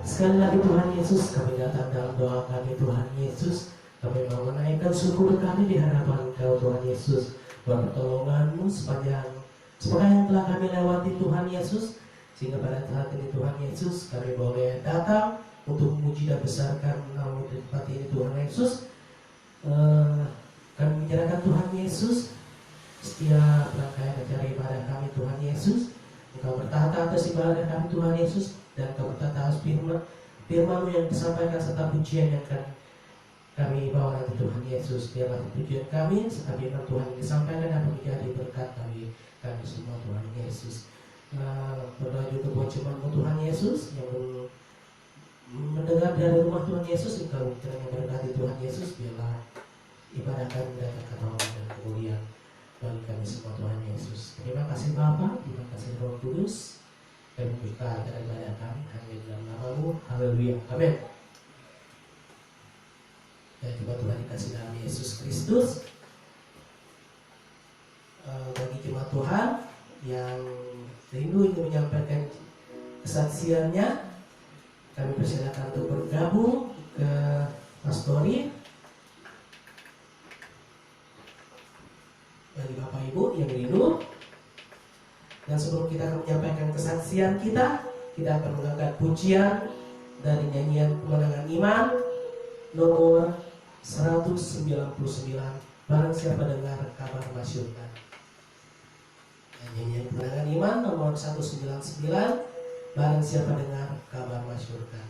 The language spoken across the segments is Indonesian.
Sekali lagi Tuhan Yesus, kami datang dalam doa kami Tuhan Yesus. Kami mau menaikkan syukur kami di hadapan Engkau Tuhan Yesus, buat pertolongan-Mu sepanjang yang telah kami lewati Tuhan Yesus. Sehingga pada saat ini Tuhan Yesus, kami boleh datang untuk memuji dan besarkan nama-Mu di tempat ini Tuhan Yesus. Kami menyerahkan Tuhan Yesus setiap rangkaian acara ibadah kami Tuhan Yesus. Engkau bertata atas ibadah kami Tuhan Yesus, dan Engkau bertata atas firman-Mu yang disampaikan serta pujian yang akan kami bawa nanti Tuhan Yesus. Biarlah tujuan kami serta firman Tuhan yang disampaikan dapat menjadi berkat kami semua Tuhan Yesus. Berdoa juga buat firman-Mu Tuhan Yesus yang mendengar dari rumah Tuhan Yesus, engkau kiranya berkati Tuhan Yesus, biarlah ibadah kami mendatangkan rahmat dan kemuliaan bagi kami semua Tuhan Yesus. Terima kasih Bapa, terima kasih Roh Kudus, dan buka acara ibadah kami hanya dalam nama-Mu. Haleluya. Amin. Dan juga Tuhan dikasih dalam Yesus Kristus. Bagi jemaat Tuhan yang rindu ingin menyampaikan kesaksiannya, kami persilakan untuk bergabung ke pastori. Bagi Bapak Ibu yang rindu, dan sebelum kita akan menyampaikan kesaksian kita akan mengangkat pujian dari nyanyian Kemenangan Iman nomor 199. Barang siapa dengar kabar masyurkan. Nyanyian Kemenangan Iman nomor 199. Barang siapa dengar kabar masyurkan.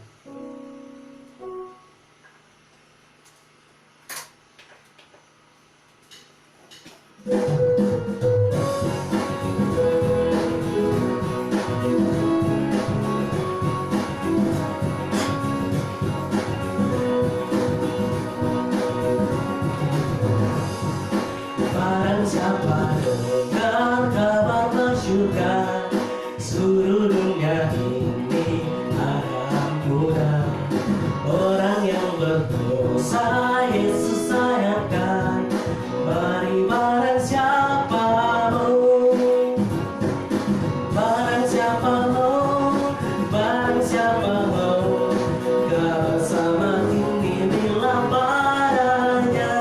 Barang siapa dengar kabar masyurkan, seluruh dunia ini ada ampunan. Orang yang berdosa Yesus sayangkan. Mari barang siapa mau, barang siapa mau, barang siapa mau, kabar selamat ini bila padanya.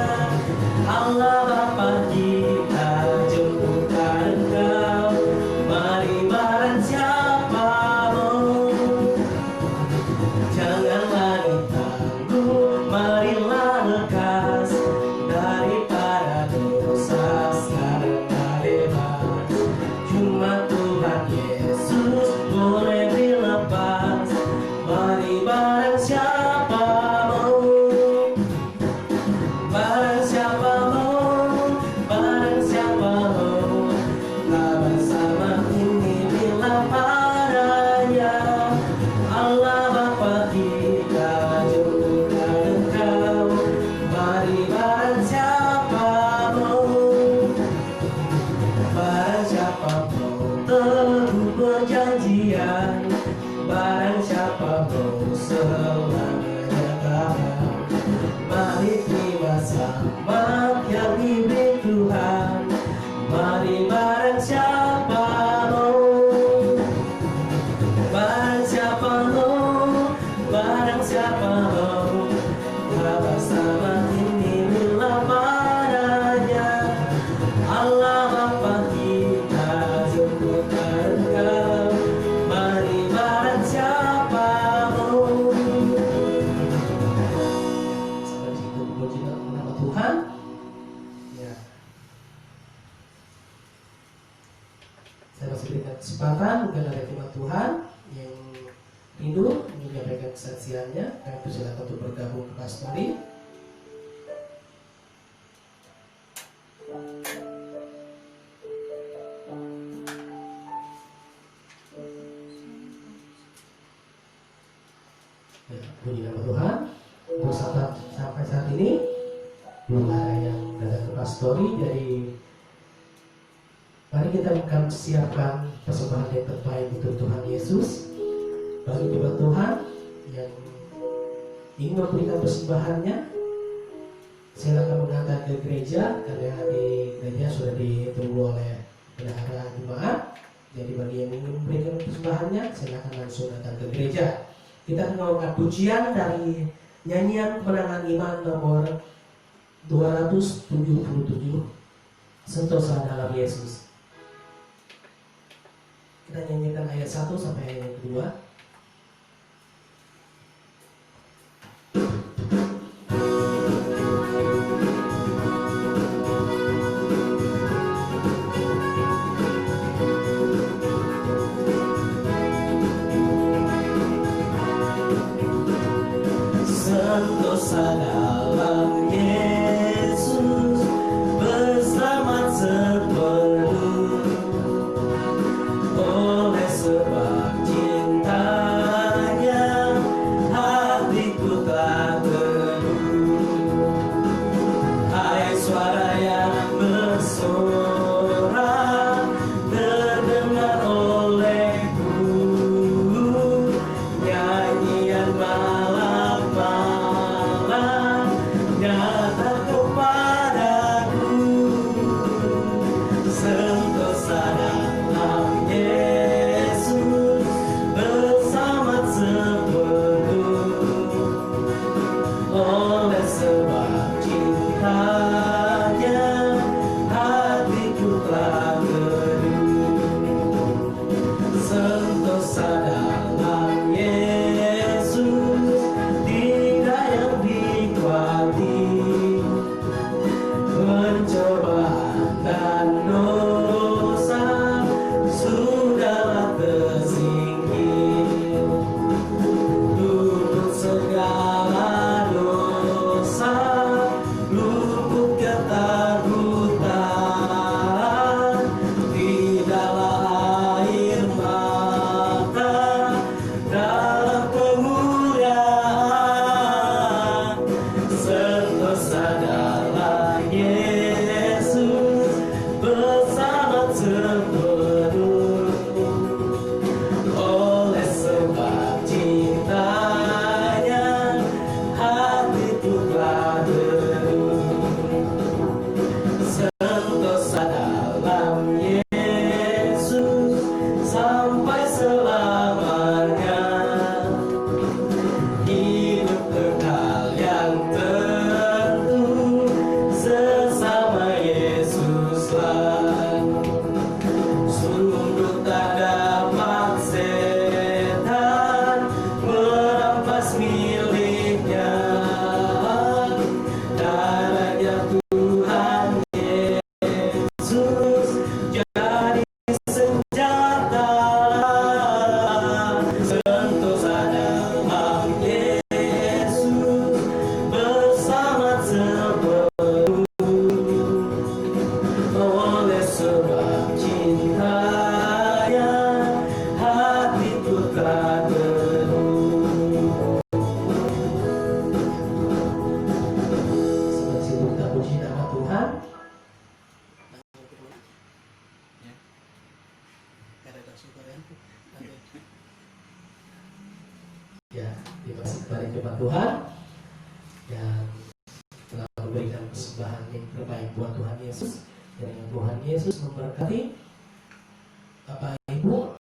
Allah Bapa kita jemputkan engkau. Mari barang siapa mau, janganlah ditangguh, marilah lekas daripada dosa, sekarang bebas. Cuma Tuhan Yesus boleh dilepas. Mari barang siapa mau, barang siapa mau, barang siapa mau, kabar selamat ini bila padanya. Allah Bapa kita jemputkan engkau. Mari barang siapa mau, barang siapa mau teguh perjanjian, barang siapa mau selamanya kabar. Mari terima selamat yang diberi Tuhan. Mari barang siapa mau, barang siapa mau, barang siapa mau, kabar selamat ini bila padanya. Allah Bapa kita jemputkan engkau. Mari barang siapa mau. Sampai situ puji nama Tuhan. Ya. Saya masih berikan kesempatan mungkin ada jemaat Tuhan yang rindu ingin menyampaikan kesaksiannya. Kami persilakan untuk bergabung ke pastori. Ya, puji nama Tuhan. Untuk sampai saat ini belum ada yang datang ke pastori, jadi mari kita akan siapkan persembahan yang terbaik untuk Tuhan Yesus. Bagi jemaat Tuhan yang ingin memberikan persembahannya, silakan mengantar ke gereja, karena di gereja sudah ditunggu oleh bendahara jemaat. Jadi bagi yang ingin memberikan persembahannya, silakan langsung datang ke gereja. Kita akan mengangkat pujian dari nyanyian Kemenangan Iman nomor 277, Sentosa dalam Yesus. Kita nyanyikan ayat 1 sampai ayat 2. Sentosa dalam Yesus, berselamat sepenuh. Oleh sebab cintanya, hati kepada firman Tuhan dan telah memberikan persembahan yang terbaik buat Tuhan Yesus. Dan Tuhan Yesus memberkati Bapak Ibu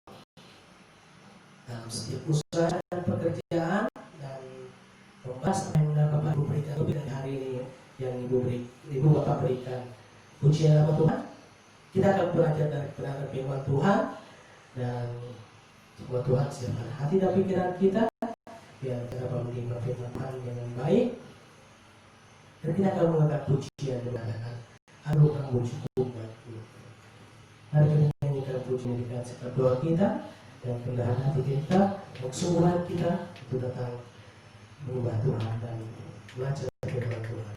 dalam setiap usaha dan pekerjaan, dan membahas apa yang Bapak Ibu berikan lebih dari hari ini yang Ibu Bapak berikan. Puji nama Tuhan. Kita akan belajar dari kebenaran firman Tuhan, dan semoga Tuhan siapkan hati dan pikiran kita biar kita dapat menerima firman Tuhan dengan baik, dan kita akan mengangkat pujian dan mengatakan aduh kamu cukup baikku. Mari kita nyanyikan pujian dengan sikap doa kita dan kerendahan hati kita, kesungguhan kita untuk datang menyembah Tuhan dan belajar firman Tuhan.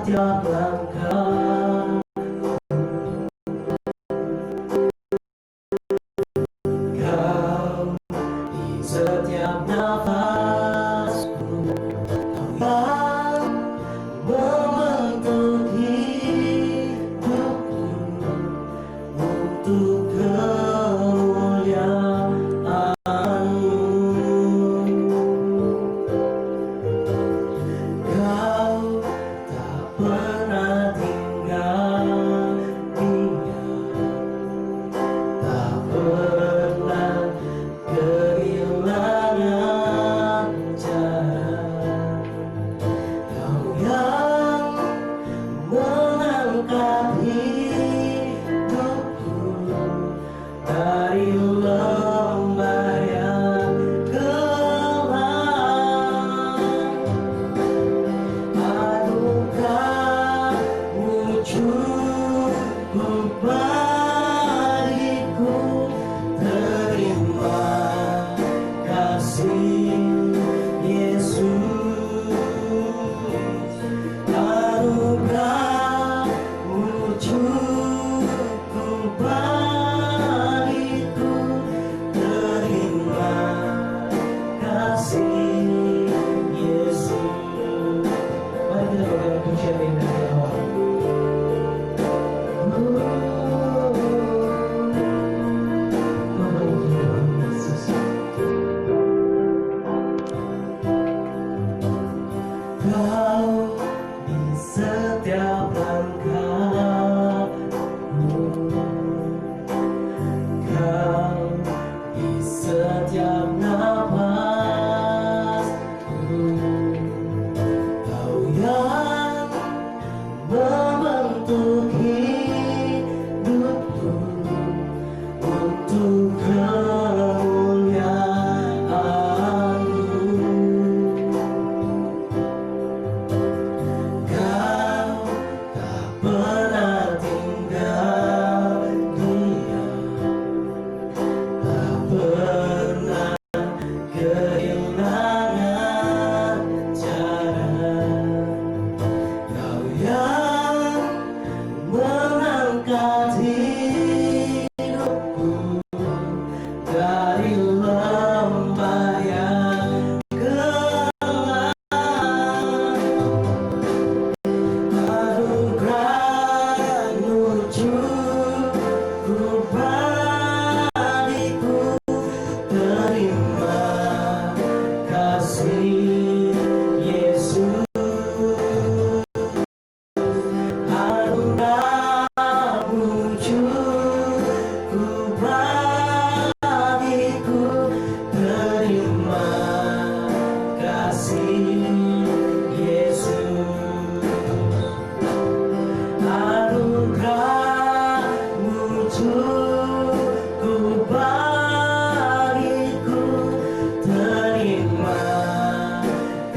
Setiap langkah kau, di setiap nafasku, kau membentuk hidupku untuk kemuliaan-Mu. Kau pernah tinggal diam, tak pernah kehilangan cara. Kau yang mengangkat hidupku dari lembah yang gelap. Adukah cukup bagiku, terima kasih Yesus. Adukah cukup bagiku, terima kasih Yesus. Mari kita berikan pujian dari awal. Kau di setiap langkahku, kau di setiap napasku, kau yang membentuk hidupku untuk kemuliaan-Mu.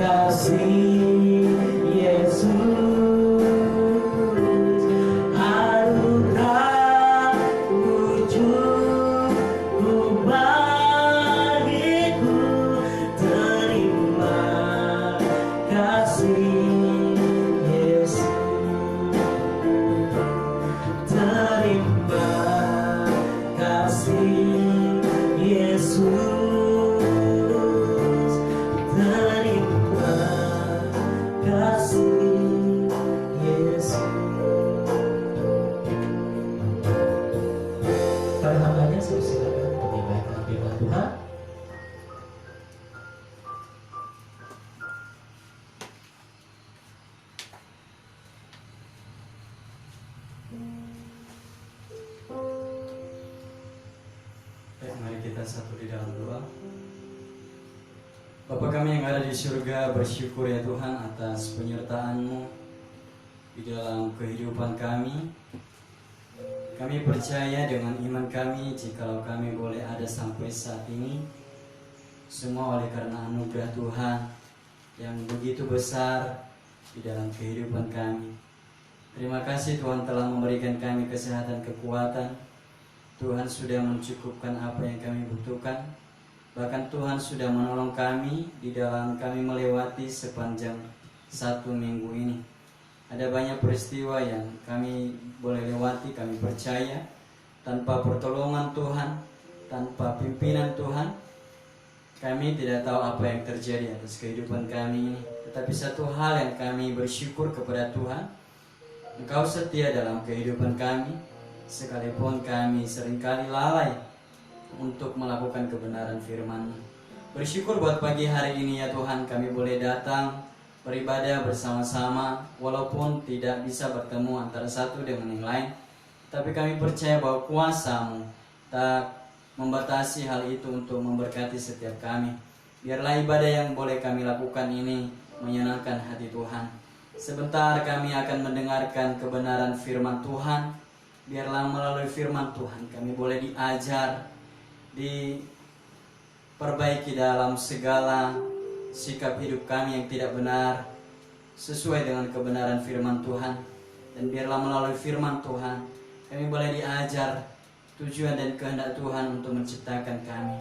kasih Yesus, anugerah wujudmu bagiku, terima kasih Yesus, terima kasih Yesus. Para hambanya saya silakan untuk menyampaikan firman Tuhan. Baik, mari kita satu di dalam doa. Bapa kami yang ada di surga, bersyukur ya Tuhan atas penyertaan-Mu di dalam kehidupan kami. Kami percaya dengan iman kami jikalau kami boleh ada sampai saat ini, semua oleh karena anugerah Tuhan yang begitu besar di dalam kehidupan kami. Terima kasih Tuhan telah memberikan kami kesehatan, kekuatan. Tuhan sudah mencukupkan apa yang kami butuhkan. Bahkan Tuhan sudah menolong kami di dalam kami melewati sepanjang 1 minggu ini. Ada banyak peristiwa yang kami boleh lewati, kami percaya tanpa pertolongan Tuhan, tanpa pimpinan Tuhan, kami tidak tahu apa yang terjadi atas kehidupan kami ini. Tetapi satu hal yang kami bersyukur kepada Tuhan, Engkau setia dalam kehidupan kami, sekalipun kami seringkali lalai untuk melakukan kebenaran firman-Mu. Bersyukur buat pagi hari ini ya Tuhan, kami boleh datang beribadah bersama-sama, walaupun tidak bisa bertemu antara satu dengan yang lain, tapi kami percaya bahwa kuasa-Mu tak membatasi hal itu untuk memberkati setiap kami. Biarlah ibadah yang boleh kami lakukan ini menyenangkan hati Tuhan. Sebentar kami akan mendengarkan kebenaran firman Tuhan. Biarlah melalui firman Tuhan kami boleh diajar, diperbaiki dalam segala sikap hidup kami yang tidak benar, sesuai dengan kebenaran firman Tuhan. Dan biarlah melalui firman Tuhan kami boleh diajar tujuan dan kehendak Tuhan untuk menciptakan kami.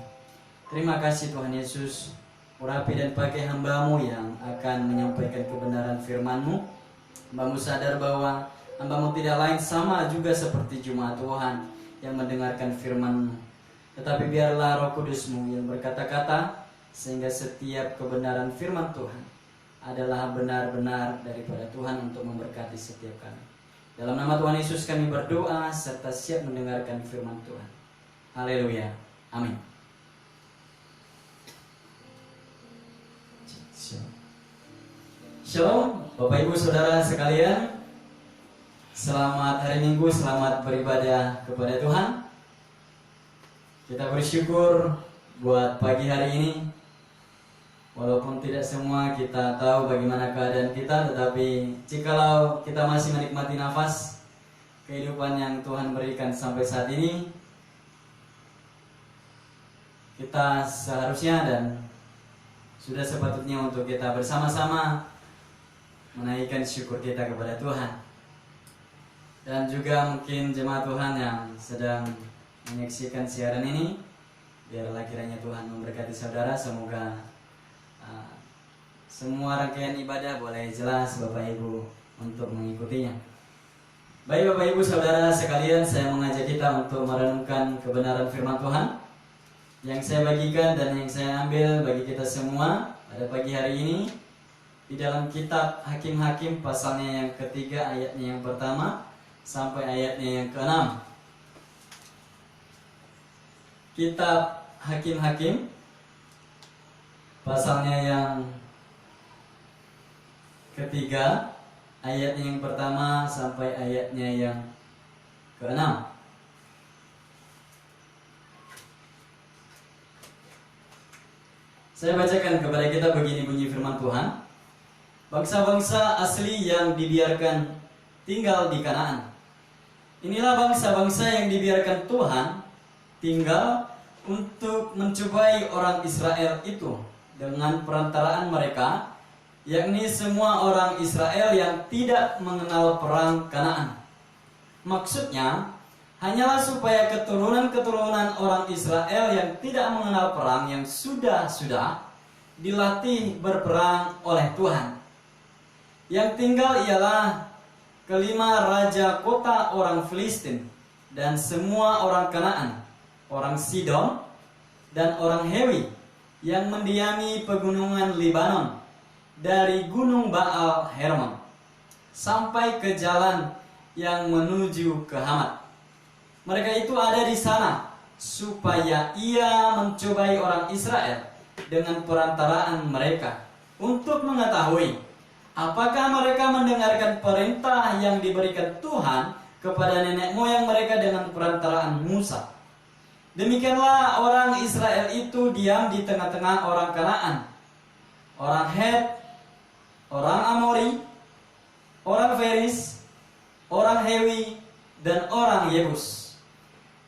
Terima kasih Tuhan Yesus, urapi dan pakai hamba-Mu yang akan menyampaikan kebenaran firman-Mu. Hamba-Mu sadar bahwa hamba-Mu tidak lain sama juga seperti jemaat Tuhan yang mendengarkan firman-Mu, tetapi biarlah Roh Kudus-Mu yang berkata-kata, sehingga setiap kebenaran firman Tuhan adalah benar-benar daripada Tuhan untuk memberkati setiap kami. Dalam nama Tuhan Yesus kami berdoa serta siap mendengarkan firman Tuhan. Haleluya. Amin. Shalom Bapak Ibu Saudara sekalian. Selamat hari Minggu, selamat beribadah kepada Tuhan. Kita bersyukur buat pagi hari ini. Walaupun tidak semua kita tahu bagaimana keadaan kita, tetapi jikalau kita masih menikmati nafas kehidupan yang Tuhan berikan sampai saat ini, kita seharusnya dan sudah sepatutnya untuk kita bersama-sama menaikkan syukur kita kepada Tuhan. Dan juga mungkin jemaat Tuhan yang sedang menyaksikan siaran ini, biarlah kiranya Tuhan memberkati saudara. Semoga semua rangkaian ibadah boleh jelas Bapak Ibu untuk mengikutinya. Baik Bapak Ibu Saudara sekalian, saya mengajak kita untuk merenungkan kebenaran firman Tuhan yang saya bagikan dan yang saya ambil bagi kita semua pada pagi hari ini di dalam kitab Hakim-Hakim pasalnya yang ketiga, ayatnya yang pertama sampai ayatnya yang ke-6. Kitab Hakim-Hakim pasalnya yang ketiga, ayatnya yang pertama sampai ayatnya yang ke-6. Saya bacakan kepada kita begini bunyi firman Tuhan. Bangsa-bangsa asli yang dibiarkan tinggal di Kanaan. Inilah bangsa-bangsa yang dibiarkan Tuhan tinggal untuk mencobai orang Israel itu dengan perantaraan mereka yakni semua orang Israel yang tidak mengenal perang Kanaan. Maksudnya, hanyalah supaya keturunan-keturunan orang Israel yang tidak mengenal perang yang sudah dilatih berperang oleh Tuhan. Yang tinggal ialah kelima raja kota orang Filistin dan semua orang Kanaan, orang Sidon, dan orang Hewi yang mendiami pegunungan Libanon dari gunung Baal Hermon sampai ke jalan yang menuju ke Hamat. Mereka itu ada di sana supaya ia mencobai orang Israel dengan perantaraan mereka untuk mengetahui apakah mereka mendengarkan perintah yang diberikan Tuhan kepada nenek moyang mereka dengan perantaraan Musa. Demikianlah orang Israel itu diam di tengah-tengah orang Kanaan, orang Het, orang Amori, orang Feris, orang Hewi, dan orang Yebus.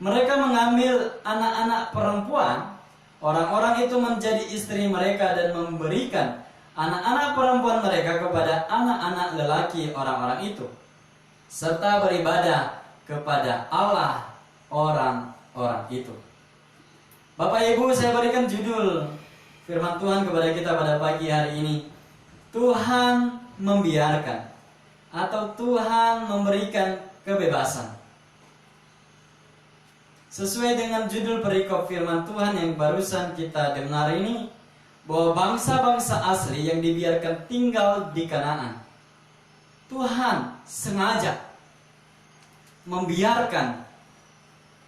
Mereka mengambil anak-anak perempuan orang-orang itu menjadi istri mereka dan memberikan anak-anak perempuan mereka kepada anak-anak lelaki orang-orang itu, serta beribadah kepada Allah orang-orang itu. Bapak Ibu, saya berikan judul firman Tuhan kepada kita pada pagi hari ini. Tuhan membiarkan atau Tuhan memberikan kebebasan. Sesuai dengan judul perikop firman Tuhan yang barusan kita dengar ini, bahwa bangsa-bangsa asli yang dibiarkan tinggal di Kanaan, Tuhan sengaja membiarkan,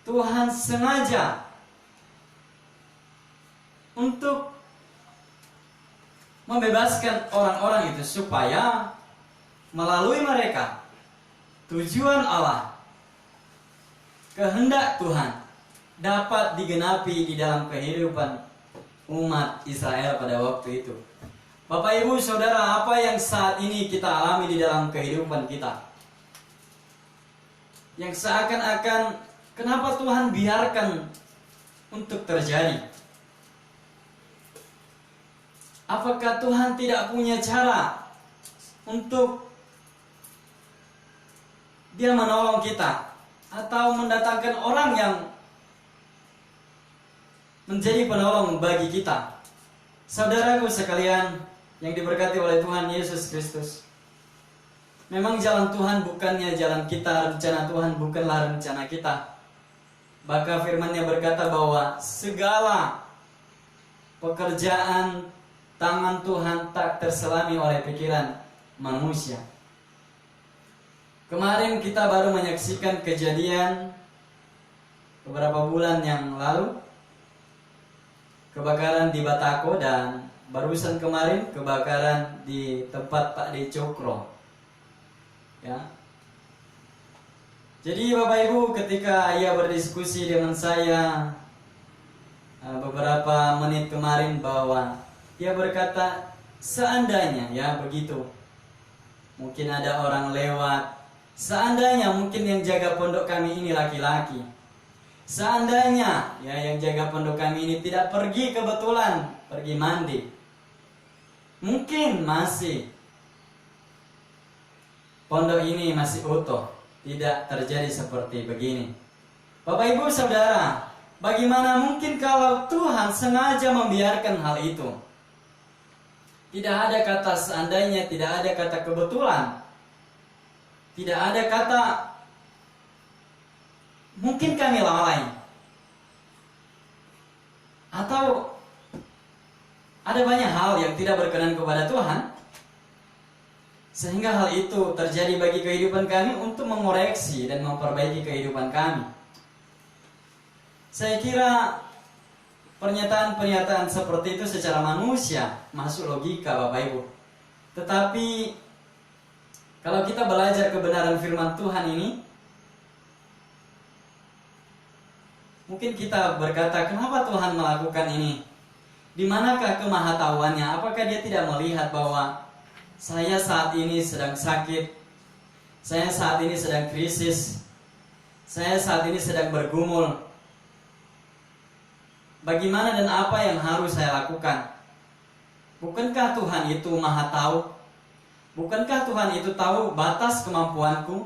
Tuhan sengaja untuk membebaskan orang-orang itu supaya melalui mereka tujuan Allah, kehendak Tuhan dapat digenapi di dalam kehidupan umat Israel pada waktu itu. Bapak Ibu Saudara, apa yang saat ini kita alami di dalam kehidupan kita, yang seakan-akan kenapa Tuhan biarkan untuk terjadi? Apakah Tuhan tidak punya cara untuk Dia menolong kita atau mendatangkan orang yang menjadi penolong bagi kita? Saudaraku sekalian yang diberkati oleh Tuhan Yesus Kristus, memang jalan Tuhan bukannya jalan kita, rencana Tuhan bukanlah rencana kita. Maka firman-Nya berkata bahwa segala pekerjaan tangan Tuhan tak terselami oleh pikiran manusia. Kemarin kita baru menyaksikan kejadian beberapa bulan yang lalu, kebakaran di Batako, dan barusan kemarin kebakaran di tempat Pak De Cokro. Ya. Jadi Bapak Ibu, ketika ia berdiskusi dengan saya beberapa menit kemarin, bahwa dia berkata, seandainya ya begitu, mungkin ada orang lewat, seandainya mungkin yang jaga pondok kami ini laki-laki, seandainya ya yang jaga pondok kami ini tidak pergi kebetulan pergi mandi, mungkin masih pondok ini masih utuh, tidak terjadi seperti begini. Bapak Ibu Saudara, bagaimana mungkin kalau Tuhan sengaja membiarkan hal itu? Tidak ada kata seandainya, tidak ada kata kebetulan, tidak ada kata mungkin kami lalai, atau ada banyak hal yang tidak berkenan kepada Tuhan, sehingga hal itu terjadi bagi kehidupan kami untuk mengoreksi dan memperbaiki kehidupan kami. Saya kira pernyataan-pernyataan seperti itu secara manusia masuk logika Bapak Ibu. Tetapi kalau kita belajar kebenaran firman Tuhan ini, mungkin kita berkata, kenapa Tuhan melakukan ini? Di manakah kemahatauannya? Apakah Dia tidak melihat bahwa saya saat ini sedang sakit, saya saat ini sedang krisis, saya saat ini sedang bergumul? Bagaimana dan apa yang harus saya lakukan? Bukankah Tuhan itu maha tahu? Bukankah Tuhan itu tahu batas kemampuanku?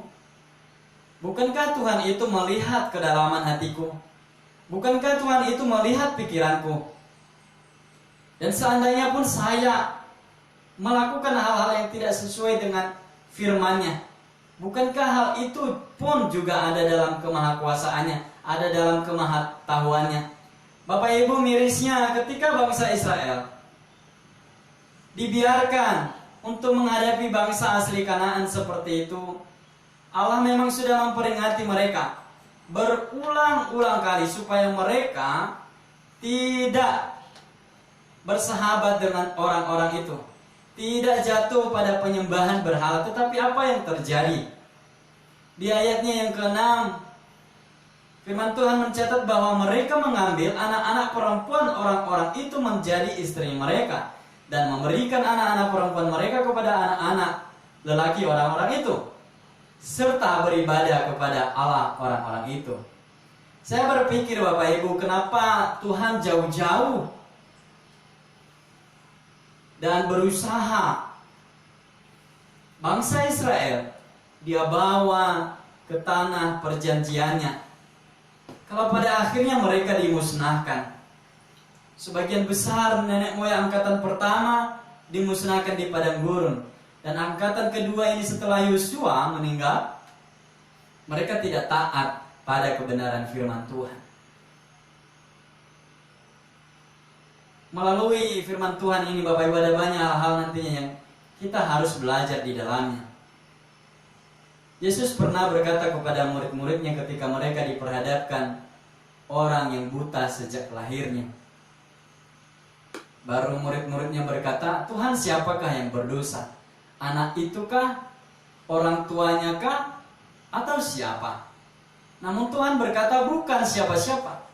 Bukankah Tuhan itu melihat kedalaman hatiku? Bukankah Tuhan itu melihat pikiranku? Dan seandainya pun saya melakukan hal-hal yang tidak sesuai dengan firman-Nya, bukankah hal itu pun juga ada dalam kemahakuasaannya, ada dalam kemahatauannya? Bapak Ibu, mirisnya ketika bangsa Israel dibiarkan untuk menghadapi bangsa asli Kanaan seperti itu, Allah memang sudah memperingati mereka berulang-ulang kali supaya mereka tidak bersahabat dengan orang-orang itu, tidak jatuh pada penyembahan berhala. Tetapi apa yang terjadi? Di ayatnya yang ke-6, firman Tuhan mencatat bahwa mereka mengambil anak-anak perempuan orang-orang itu menjadi istri mereka, dan memberikan anak-anak perempuan mereka kepada anak-anak lelaki orang-orang itu, serta beribadah kepada Allah orang-orang itu. Saya berpikir Bapak Ibu, kenapa Tuhan jauh-jauh dan berusaha bangsa Israel dia bawa ke tanah perjanjiannya, kalau pada akhirnya mereka dimusnahkan. Sebagian besar nenek moyang angkatan pertama dimusnahkan di padang gurun, dan angkatan kedua ini setelah Yosua meninggal, mereka tidak taat pada kebenaran firman Tuhan. Melalui firman Tuhan ini Bapak Ibu, ada banyak hal nantinya yang kita harus belajar di dalamnya. Yesus pernah berkata kepada murid-muridnya ketika mereka diperhadapkan orang yang buta sejak lahirnya. Baru murid-muridnya berkata, Tuhan, siapakah yang berdosa? Anak itukah? Orang tuanya kah? Atau siapa? Namun Tuhan berkata, bukan siapa-siapa,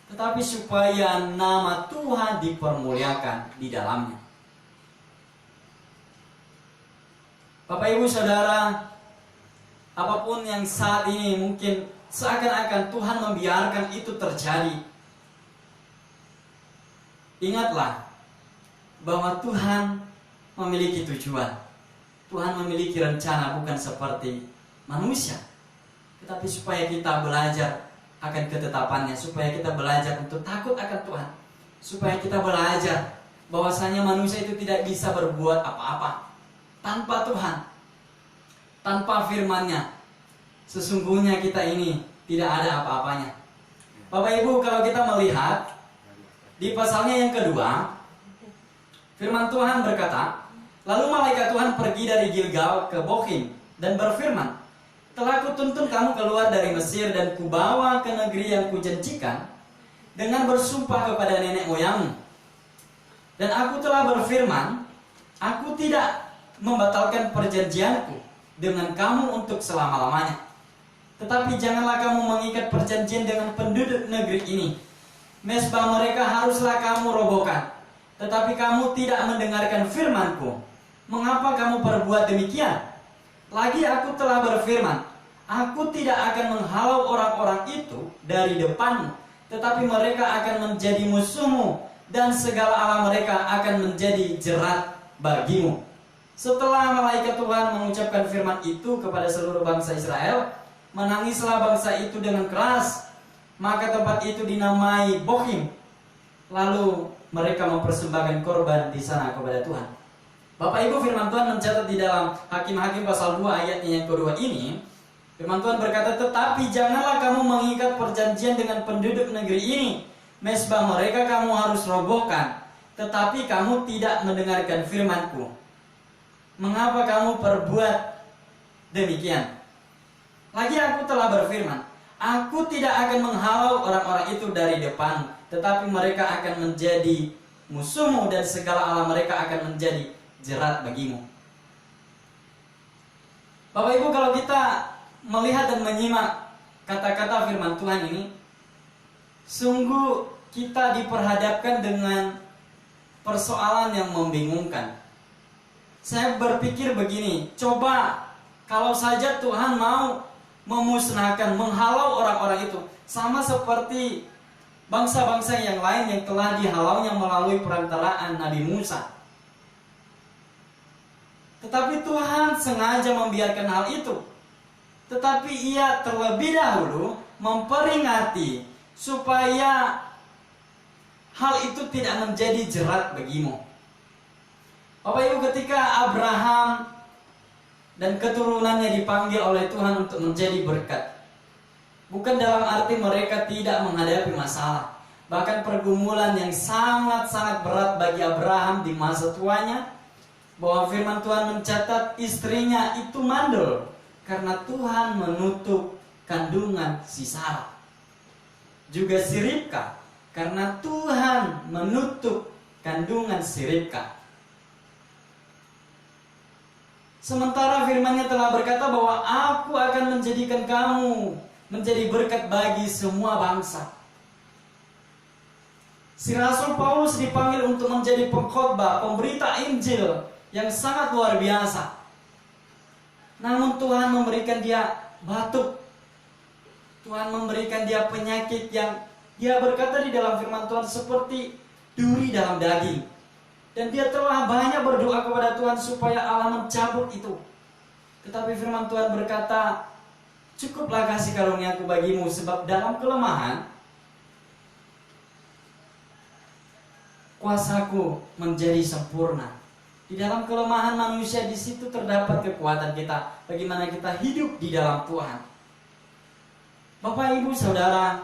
tetapi supaya nama Tuhan dipermuliakan di dalamnya. Bapak Ibu Saudara, apapun yang saat ini mungkin seakan-akan Tuhan membiarkan itu terjadi, ingatlah bahwa Tuhan memiliki tujuan. Tuhan memiliki rencana, bukan seperti manusia. Tetapi supaya kita belajar akan ketetapannya, supaya kita belajar untuk takut akan Tuhan, supaya kita belajar bahwasanya manusia itu tidak bisa berbuat apa-apa tanpa Tuhan, tanpa firman-Nya. Sesungguhnya kita ini tidak ada apa-apanya. Bapak Ibu, kalau kita melihat di pasalnya yang kedua, firman Tuhan berkata, lalu malaikat Tuhan pergi dari Gilgal ke Bokhim dan berfirman, telah kutuntun kamu keluar dari Mesir dan kubawa ke negeri yang kujanjikan dengan bersumpah kepada nenek moyangmu. Dan aku telah berfirman, aku tidak membatalkan perjanjianku dengan kamu untuk selama-lamanya. Tetapi janganlah kamu mengikat perjanjian dengan penduduk negeri ini. Mezbah mereka haruslah kamu robohkan. Tetapi kamu tidak mendengarkan firmanku. Mengapa kamu perbuat demikian? Lagi aku telah berfirman, aku tidak akan menghalau orang-orang itu dari depanmu, tetapi mereka akan menjadi musuhmu, dan segala Allah mereka akan menjadi jerat bagimu. Setelah malaikat Tuhan mengucapkan firman itu kepada seluruh bangsa Israel, menangislah bangsa itu dengan keras. Maka tempat itu dinamai Bokhim. Lalu mereka mempersembahkan korban di sana kepada Tuhan. Bapak Ibu, firman Tuhan mencatat di dalam Hakim-Hakim pasal 2 ayatnya yang kedua ini, firman Tuhan berkata, tetapi janganlah kamu mengikat perjanjian dengan penduduk negeri ini. Mezbah mereka kamu harus robohkan, tetapi kamu tidak mendengarkan firmanku. Mengapa kamu perbuat demikian? Lagi aku telah berfirman, aku tidak akan menghalau orang-orang itu dari depan, tetapi mereka akan menjadi musuhmu, dan segala Allah mereka akan menjadi jerat bagimu. Bapak Ibu, kalau kita melihat dan menyimak kata-kata firman Tuhan ini, sungguh kita diperhadapkan dengan persoalan yang membingungkan. Saya berpikir begini, coba kalau saja Tuhan mau memusnahkan, menghalau orang-orang itu, sama seperti bangsa-bangsa yang lain yang telah dihalaunya melalui perantaraan Nabi Musa. Tetapi Tuhan sengaja membiarkan hal itu. Tetapi Ia terlebih dahulu memperingati supaya hal itu tidak menjadi jerat bagimu. Bapak Ibu, ketika Abraham dan keturunannya dipanggil oleh Tuhan untuk menjadi berkat, bukan dalam arti mereka tidak menghadapi masalah. Bahkan pergumulan yang sangat-sangat berat bagi Abraham di masa tuanya, bahwa firman Tuhan mencatat istrinya itu mandul karena Tuhan menutup kandungan si Sarah. Juga si Ribka, karena Tuhan menutup kandungan si Ribka. Sementara firman-Nya telah berkata bahwa aku akan menjadikan kamu menjadi berkat bagi semua bangsa. Si Rasul Paulus dipanggil untuk menjadi pengkhotbah, pemberita Injil yang sangat luar biasa. Namun Tuhan memberikan dia batuk. Tuhan memberikan dia penyakit yang dia berkata di dalam firman Tuhan seperti duri dalam daging. Dan dia telah banyak berdoa kepada Tuhan supaya Allah mencabut itu. Tetapi firman Tuhan berkata, cukuplah kasih karuniaku bagimu, sebab dalam kelemahan kuasaku menjadi sempurna. Di dalam kelemahan manusia, di situ terdapat kekuatan kita. Bagaimana kita hidup di dalam Tuhan. Bapak, Ibu, Saudara,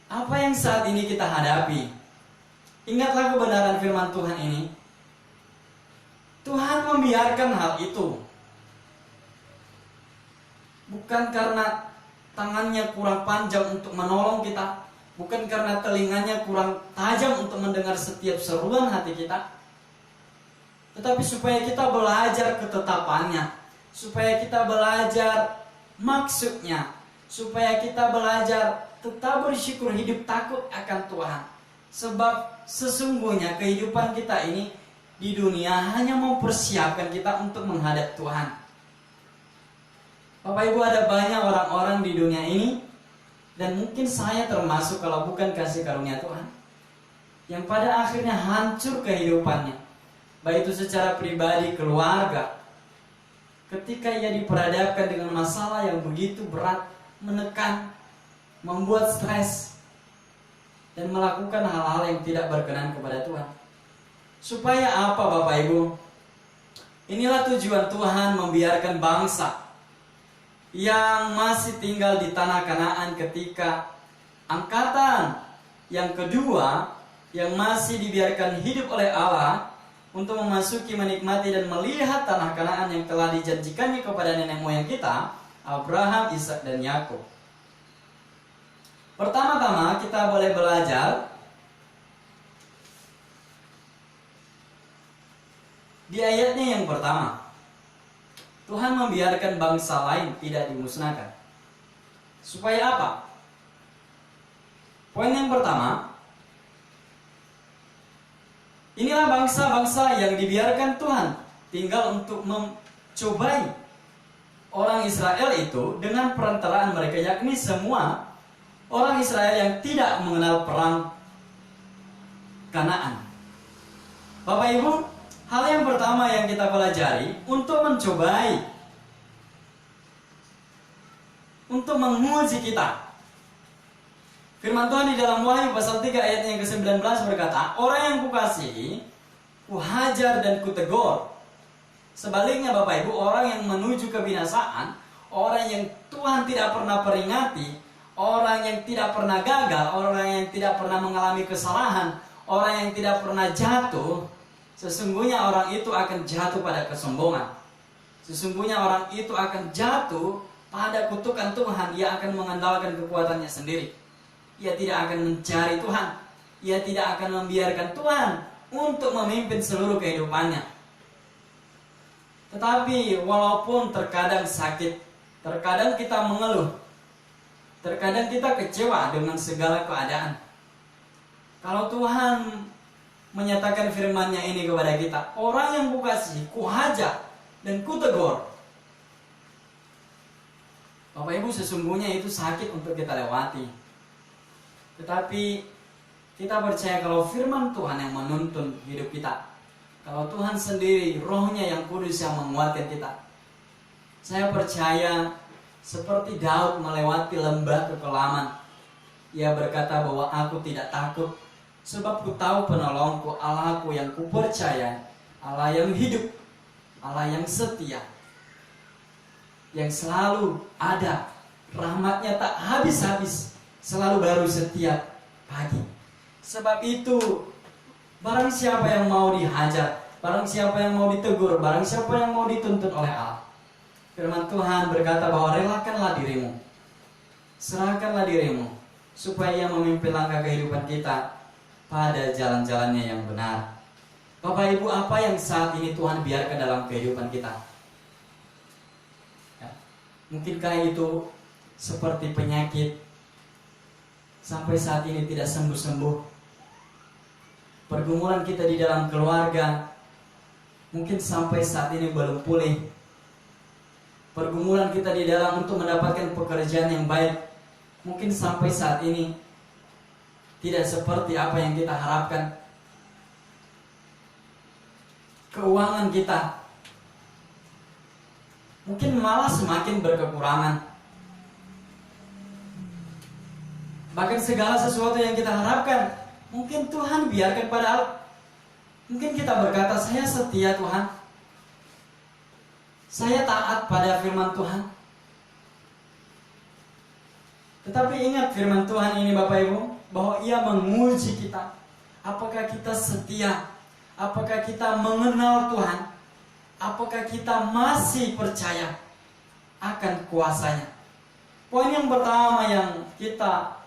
apa yang saat ini kita hadapi? Ingatlah kebenaran firman Tuhan ini. Tuhan membiarkan hal itu bukan karena tangannya kurang panjang untuk menolong kita, bukan karena telinganya kurang tajam untuk mendengar setiap seruan hati kita, tetapi supaya kita belajar ketetapannya, supaya kita belajar maksudnya, supaya kita belajar tetap bersyukur, hidup takut akan Tuhan. Sebab sesungguhnya kehidupan kita ini di dunia hanya mempersiapkan kita untuk menghadap Tuhan. Bapak Ibu, ada banyak orang-orang di dunia ini, dan mungkin saya termasuk kalau bukan kasih karunia Tuhan, yang pada akhirnya hancur kehidupannya, baik itu secara pribadi, keluarga, ketika ia diperhadapkan dengan masalah yang begitu berat, menekan, membuat stres, dan melakukan hal-hal yang tidak berkenan kepada Tuhan. Supaya apa, Bapak Ibu? Inilah tujuan Tuhan membiarkan bangsa yang masih tinggal di tanah Kanaan ketika angkatan yang kedua yang masih dibiarkan hidup oleh Allah untuk memasuki, menikmati, dan melihat tanah Kanaan yang telah dijanjikannya kepada nenek moyang kita, Abraham, Ishak, dan Yakub. Pertama-tama kita boleh belajar di ayatnya yang pertama. Tuhan membiarkan bangsa lain tidak dimusnahkan. Supaya apa? Poin yang pertama, inilah bangsa-bangsa yang dibiarkan Tuhan tinggal untuk mencobai orang Israel itu dengan perantaraan mereka, yakni semua orang Israel yang tidak mengenal perang Kanaan. Bapak Ibu, hal yang pertama yang kita pelajari untuk mencobai, untuk menguji kita. Firman Tuhan di dalam Wahyu pasal 3 ayat yang ke-19 berkata, orang yang kukasihi, kuhajar dan kutegur. Sebaliknya Bapak Ibu, orang yang menuju kebinasaan, orang yang Tuhan tidak pernah peringati, orang yang tidak pernah gagal, orang yang tidak pernah mengalami kesalahan, orang yang tidak pernah jatuh, sesungguhnya orang itu akan jatuh pada kesombongan. Sesungguhnya orang itu akan jatuh pada kutukan Tuhan. Ia akan mengandalkan kekuatannya sendiri. Ia tidak akan mencari Tuhan. Ia tidak akan membiarkan Tuhan untuk memimpin seluruh kehidupannya. Tetapi walaupun terkadang sakit, terkadang kita mengeluh, terkadang kita kecewa dengan segala keadaan, kalau Tuhan menyatakan firman-Nya ini kepada kita, orang yang kukasihi, kuhajar dan kutegur, Bapak Ibu, sesungguhnya itu sakit untuk kita lewati. Tetapi kita percaya kalau firman Tuhan yang menuntun hidup kita, Kalau Tuhan sendiri, Roh-Nya yang kudus yang menguatkan kita. Saya percaya seperti Daud melewati lembah kekelaman. Ia berkata bahwa aku tidak takut, sebab ku tahu penolongku, Allahku yang kupercaya, Allah yang hidup, Allah yang setia, yang selalu ada, rahmat-Nya tak habis-habis, selalu baru setiap pagi. Sebab itu, barang siapa yang mau dihajar, barang siapa yang mau ditegur, barang siapa yang mau dituntun oleh Allah, firman Tuhan berkata bahwa relakanlah dirimu, serahkanlah dirimu, supaya Ia memimpin langkah kehidupan kita pada jalan-jalannya yang benar. Bapak Ibu, apa yang saat ini Tuhan biarkan dalam kehidupan kita? Ya, mungkinkah itu seperti penyakit sampai saat ini tidak sembuh-sembuh? Pergumulan kita di dalam keluarga mungkin sampai saat ini belum pulih. Pergumulan kita di dalam untuk mendapatkan pekerjaan yang baik mungkin sampai saat ini tidak seperti apa yang kita harapkan. Keuangan kita mungkin malah semakin berkekurangan. Bahkan segala sesuatu yang kita harapkan mungkin Tuhan biarkan, padahal mungkin kita berkata, saya setia Tuhan, saya taat pada firman Tuhan. Tetapi ingat firman Tuhan ini Bapak Ibu, bahwa Ia menguji kita. Apakah kita setia? Apakah kita mengenal Tuhan? Apakah kita masih percaya akan kuasa-Nya? Poin yang pertama yang kita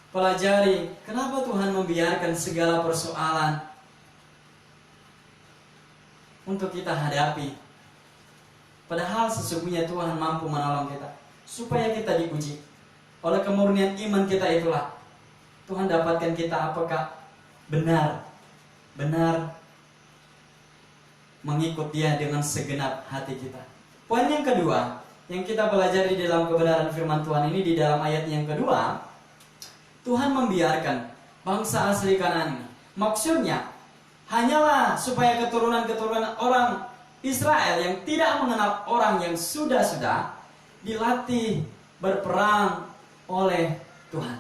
pelajari, kenapa Tuhan membiarkan segala persoalan untuk kita hadapi? Padahal sesungguhnya Tuhan mampu menolong kita. Supaya kita diuji. Oleh kemurnian iman kita itulah Tuhan dapatkan kita apakah benar mengikut Dia dengan segenap hati kita. Poin yang kedua yang kita pelajari dalam kebenaran firman Tuhan ini, di dalam ayat yang kedua, Tuhan membiarkan bangsa asli Kanaan ini, maksudnya hanyalah supaya keturunan-keturunan orang Israel yang tidak mengenal orang yang sudah dilatih berperang oleh Tuhan.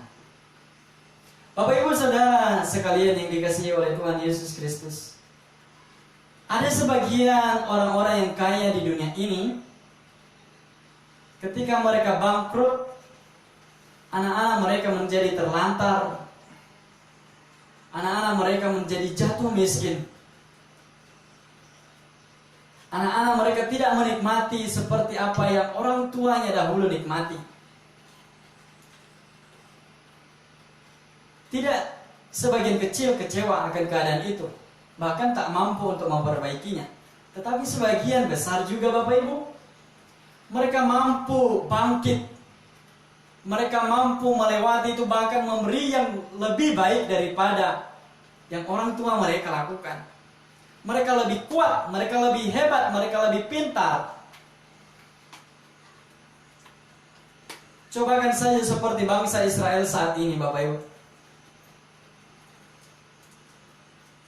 Bapak Ibu Saudara sekalian yang dikasihi oleh Tuhan Yesus Kristus, ada sebagian orang-orang yang kaya di dunia ini, ketika mereka bangkrut, anak-anak mereka menjadi terlantar, anak-anak mereka menjadi jatuh miskin. Anak-anak mereka tidak menikmati seperti apa yang orang tuanya dahulu nikmati. Tidak sebagian kecil kecewa akan keadaan itu, bahkan tak mampu untuk memperbaikinya. Tetapi sebagian besar juga Bapak Ibu, mereka mampu bangkit. Mereka mampu melewati itu, bahkan memberi yang lebih baik daripada yang orang tua mereka lakukan. Mereka lebih kuat, mereka lebih hebat, mereka lebih pintar. Cobakan saja seperti bangsa Israel saat ini Bapak Ibu.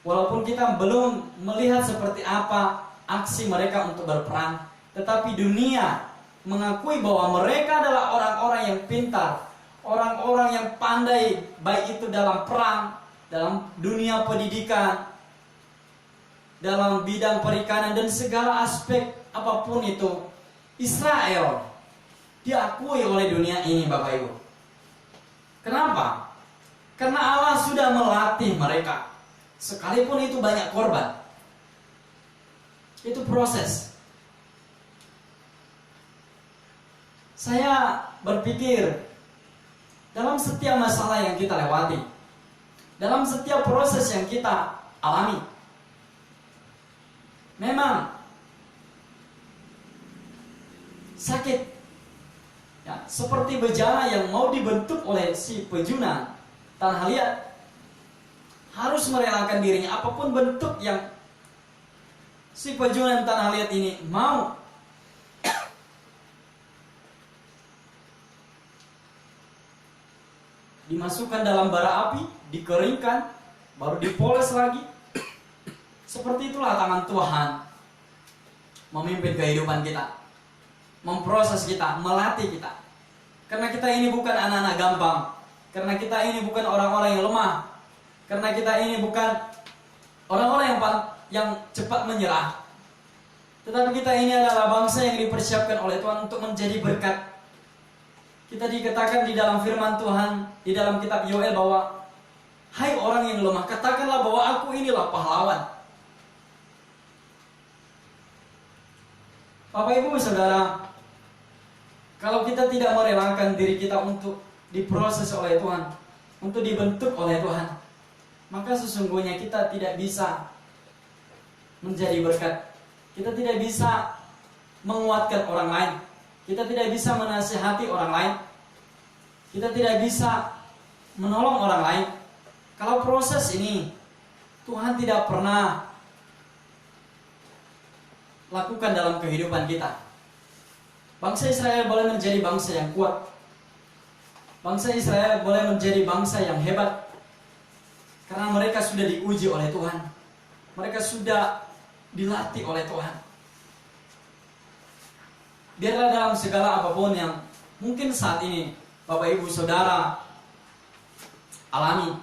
Walaupun kita belum melihat seperti apa aksi mereka untuk berperang, tetapi dunia mengakui bahwa mereka adalah orang-orang yang pintar, orang-orang yang pandai, baik itu dalam perang, dalam dunia pendidikan, dalam bidang perikanan, dan segala aspek apapun itu. Israel diakui oleh dunia ini Bapak Ibu. Kenapa? Karena Allah sudah melatih mereka. Sekalipun itu banyak korban, itu proses. Saya berpikir, dalam setiap masalah yang kita lewati, dalam setiap proses yang kita alami, memang sakit, ya, seperti bejana yang mau dibentuk oleh si pejuna tanah liat, harus merelakan dirinya apapun bentuk yang si pejuna tanah liat ini mau. Dimasukkan dalam bara api, dikeringkan, baru dipoles lagi, Seperti itulah tangan Tuhan memimpin kehidupan kita, memproses kita, melatih kita. Karena kita ini bukan anak-anak gampang, karena kita ini bukan orang-orang yang lemah, karena kita ini bukan orang-orang yang cepat menyerah. Tetapi kita ini adalah bangsa yang dipersiapkan oleh Tuhan untuk menjadi berkat. Kita dikatakan di dalam firman Tuhan, di dalam kitab Yoel bahwa, hai orang yang lemah, katakanlah bahwa aku inilah pahlawan. Bapak Ibu Saudara, kalau kita tidak merelakan diri kita untuk diproses oleh Tuhan, untuk dibentuk oleh Tuhan, maka sesungguhnya kita tidak bisa menjadi berkat. Kita tidak bisa menguatkan orang lain. Kita tidak bisa menasihati orang lain. Kita tidak bisa menolong orang lain. Kalau proses ini Tuhan tidak pernah lakukan dalam kehidupan kita. Bangsa Israel boleh menjadi bangsa yang kuat. Bangsa Israel boleh menjadi bangsa yang hebat. Karena mereka sudah diuji oleh Tuhan. Mereka sudah dilatih oleh Tuhan. Biarlah dalam segala apapun yang mungkin saat ini Bapak Ibu Saudara alami,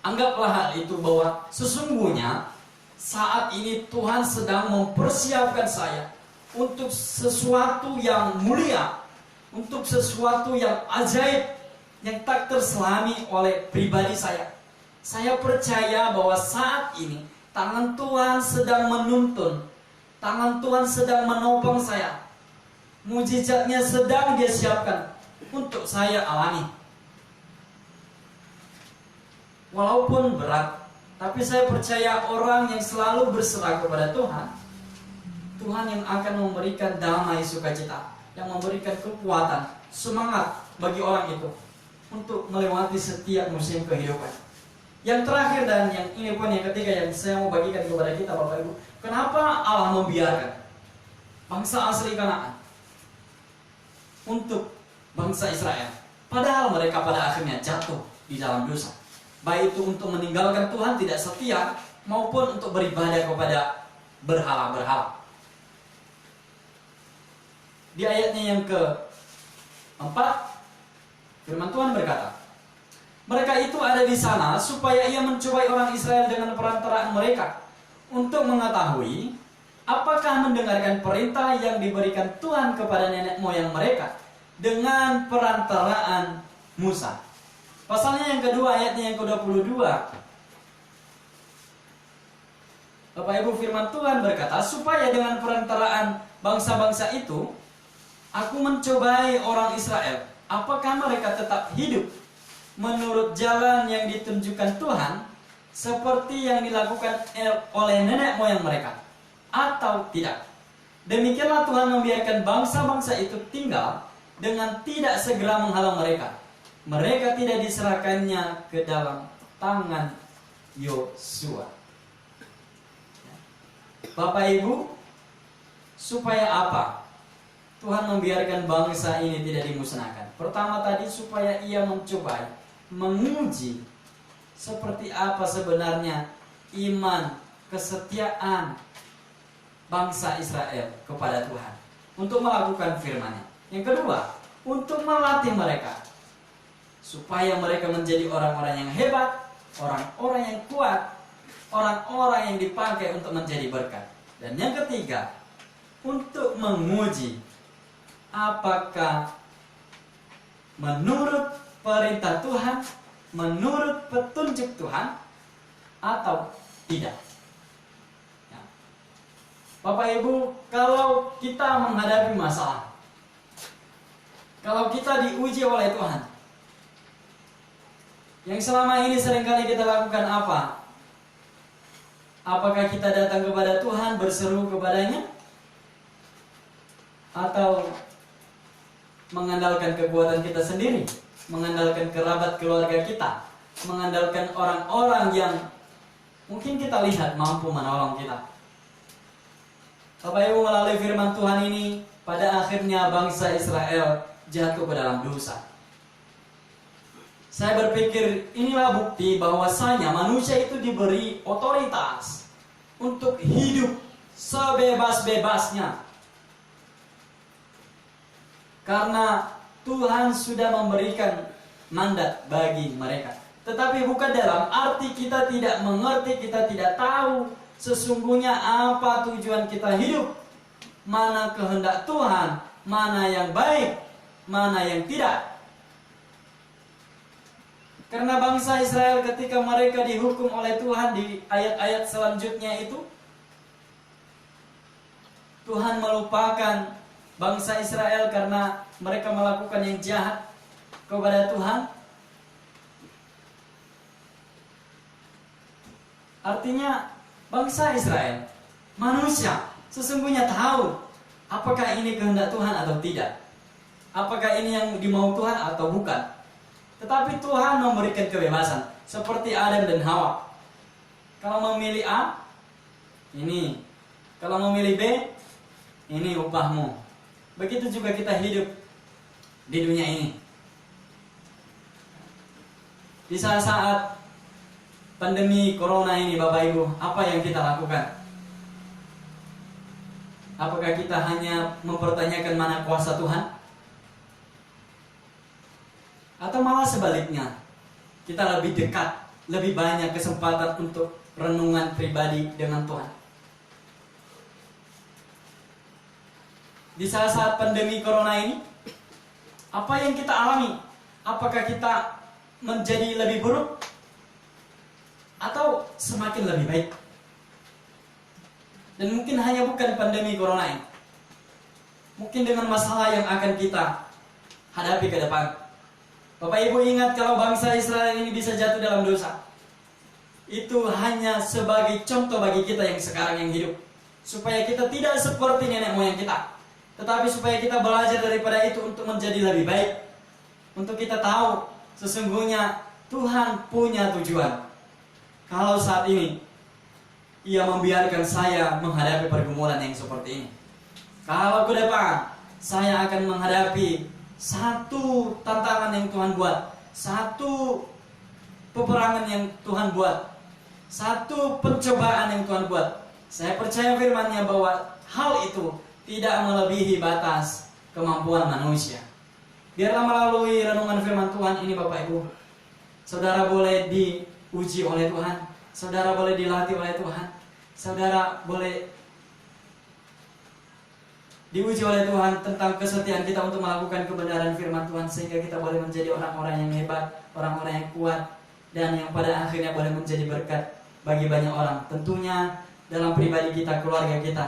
anggaplah hal itu bahwa sesungguhnya saat ini Tuhan sedang mempersiapkan saya untuk sesuatu yang mulia, untuk sesuatu yang ajaib, yang tak terselami oleh pribadi saya. Saya percaya bahwa saat ini tangan Tuhan sedang menuntun, tangan Tuhan sedang menopang saya. Mujizatnya sedang Dia siapkan untuk saya alami. Walaupun berat, tapi saya percaya orang yang selalu berserah kepada Tuhan, Tuhan yang akan memberikan damai sukacita, yang memberikan kekuatan, semangat bagi orang itu untuk melewati setiap musim kehidupan. Yang terakhir dan yang ini pun yang ketiga yang saya mau bagikan kepada kita Bapak Ibu, kenapa Allah membiarkan bangsa asli Kanaan untuk bangsa Israel, padahal mereka pada akhirnya jatuh di dalam dosa, baik itu untuk meninggalkan Tuhan, tidak setia, maupun untuk beribadah kepada berhala-berhala. Di ayatnya yang ke-4, firman Tuhan berkata, mereka itu ada di sana supaya ia mencobai orang Israel dengan perantaraan mereka, untuk mengetahui apakah mendengarkan perintah yang diberikan Tuhan kepada nenek moyang mereka dengan perantaraan Musa. Pasalnya yang kedua, ayatnya yang ke-22. Bapak Ibu, firman Tuhan berkata, supaya dengan perantaraan bangsa-bangsa itu aku mencobai orang Israel, apakah mereka tetap hidup menurut jalan yang ditunjukkan Tuhan, seperti yang dilakukan oleh nenek moyang mereka, atau tidak. Demikianlah Tuhan membiarkan bangsa-bangsa itu tinggal dengan tidak segera menghalang mereka. Mereka tidak diserahkannya ke dalam tangan Yosua. Bapak Ibu, supaya apa Tuhan membiarkan bangsa ini tidak dimusnahkan? Pertama tadi, supaya ia mencobai, menguji seperti apa sebenarnya iman, kesetiaan bangsa Israel kepada Tuhan untuk melakukan firman-Nya. Yang kedua, untuk melatih mereka supaya mereka menjadi orang-orang yang hebat, orang-orang yang kuat, orang-orang yang dipakai untuk menjadi berkat. Dan yang ketiga, untuk menguji apakah menurut perintah Tuhan, menurut petunjuk Tuhan, atau tidak. Ya. Bapak Ibu, kalau kita menghadapi masalah, kalau kita diuji oleh Tuhan, yang selama ini seringkali kita lakukan apa? Apakah kita datang kepada Tuhan, berseru kepadanya, atau mengandalkan kekuatan kita sendiri, mengandalkan kerabat keluarga kita, mengandalkan orang-orang yang mungkin kita lihat mampu menolong kita? Bapak Ibu, melalui firman Tuhan ini, pada akhirnya bangsa Israel jatuh ke dalam dosa. Saya berpikir inilah bukti bahwasanya manusia itu diberi otoritas, untuk hidup sebebas-bebasnya. Karena Tuhan sudah memberikan mandat bagi mereka. Tetapi bukan dalam arti kita tidak mengerti, kita tidak tahu sesungguhnya apa tujuan kita hidup. Mana kehendak Tuhan, mana yang baik, mana yang tidak. Karena bangsa Israel ketika mereka dihukum oleh Tuhan di ayat-ayat selanjutnya itu, Tuhan melupakan bangsa Israel karena mereka melakukan yang jahat kepada Tuhan. Artinya bangsa Israel, manusia, sesungguhnya tahu apakah ini kehendak Tuhan atau tidak. Apakah ini yang dimau Tuhan atau bukan. Tetapi Tuhan memberikan kebebasan. Seperti Adam dan Hawa. Kalau memilih A, ini. Kalau memilih B, ini upahmu. Begitu juga kita hidup di dunia ini. Di saat-saat pandemi corona ini Bapak Ibu, apa yang kita lakukan? Apakah kita hanya mempertanyakan mana kuasa Tuhan? Atau malah sebaliknya, kita lebih dekat, lebih banyak kesempatan untuk renungan pribadi dengan Tuhan. Di saat-saat pandemi corona ini, apa yang kita alami? Apakah kita menjadi lebih buruk? Atau semakin lebih baik? Dan mungkin hanya bukan pandemi corona ini. Mungkin dengan masalah yang akan kita hadapi ke depan. Bapak Ibu ingat kalau bangsa Israel ini bisa jatuh dalam dosa. Itu hanya sebagai contoh bagi kita yang sekarang yang hidup. Supaya kita tidak seperti nenek moyang kita. Tetapi supaya kita belajar daripada itu untuk menjadi lebih baik. Untuk kita tahu sesungguhnya Tuhan punya tujuan. Kalau saat ini Ia membiarkan saya menghadapi pergumulan yang seperti ini. Kalau ke depan saya akan menghadapi satu tantangan yang Tuhan buat, satu peperangan yang Tuhan buat, satu pencobaan yang Tuhan buat. Saya percaya firman-Nya bahwa hal itu tidak melebihi batas kemampuan manusia. Biarlah melalui renungan firman Tuhan ini Bapak Ibu, saudara boleh diuji oleh Tuhan, saudara boleh dilatih oleh Tuhan, saudara boleh diuji oleh Tuhan tentang kesetiaan kita untuk melakukan kebenaran firman Tuhan, sehingga kita boleh menjadi orang-orang yang hebat, orang-orang yang kuat, dan yang pada akhirnya boleh menjadi berkat bagi banyak orang. Tentunya dalam pribadi kita, keluarga kita,